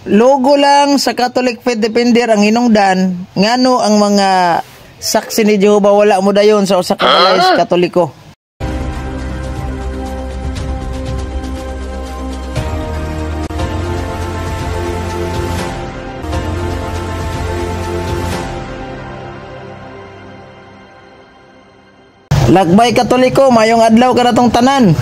logo lang sa Catholic Faith Defender ang hinungdan, ngano ang mga saksi ni Jehovah wala mo dayon sa usa ka balay sa Katoliko. Lagbay Katoliko, mayong adlaw ka natong tanan.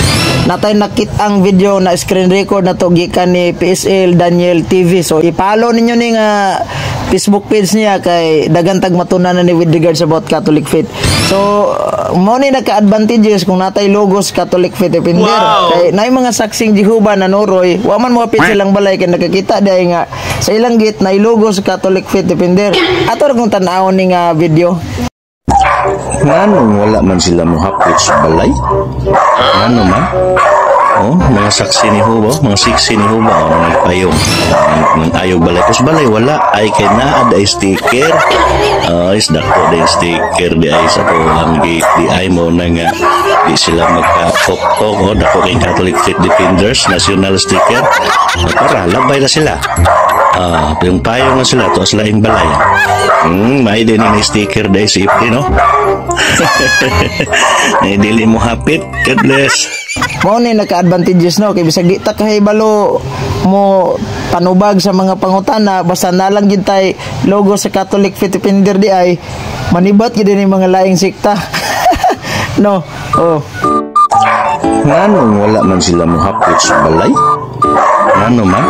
Natay nakitang video na screen record na to gikan ni PSL Daniel TV. So i-follow ninyo ni nga Facebook page niya kay daghan tag matunanan ni with regards about Catholic faith. So mo ni naka-advantages kung natay logos Catholic Faith Defender. Wow. Kay nay mga saksing Jehovah na nuroy, wa man mo apit silang balay kay nakakita day nga sa ilang gate nay logos Catholic Faith Defender. Ato ra kung tan-awon ni nga video. Ano, wala man sila mohapit sa balay? Ano man? Oh, mga saksi ni Hubo, mga siksi ni Hubo, mga nagpayong. Nang ayaw balay. Tapos balay, wala. Ay kay na, ay sticker. Is dako din sticker. Di ay sa pulang gate. Di ay mo na nga. Di sila magka-tok-tok. O, dako kay Catholic Faith Defenders, national sticker. Para, labay na sila. Yung payo nga sila, to sila yung balay. May din yung sticker dahil si Ipli, no? Dili mo hapit. God bless. Mao ni naka-advantages, no? Kay bisag di ta kahibalo mo panubag sa mga pangutana, basta nalang gid tay logo sa Catholic Faith Defender di ay manibat gid ni mga laing sikta. No? Oh. Ano, wala man sila mohapit sa balay? Ano man?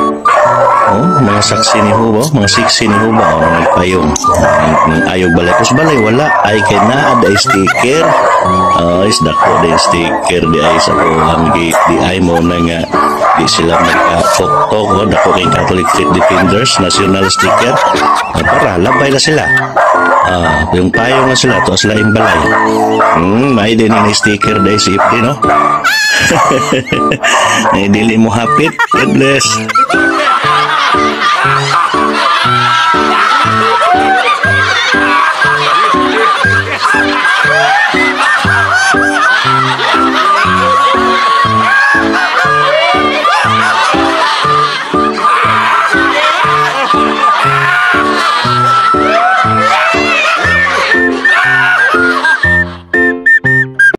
Oh, mga saksi ni Hubo, mga siksi ni Hubo, mga nagpayong. Nang ayaw balay. Tapos balay, wala. Ay kay na, ay sticker. Is dako din sticker. Di ay sa pulang gate. Di ay mo na nga. Di sila magka-tok-tok. O, dako kay Catholic Faith Defenders, national sticker. Para, labay na sila. Yung payo nga sila, to sila yung balay. May din yung sticker dahil si Ipli, no? Dili mo hapit. God bless.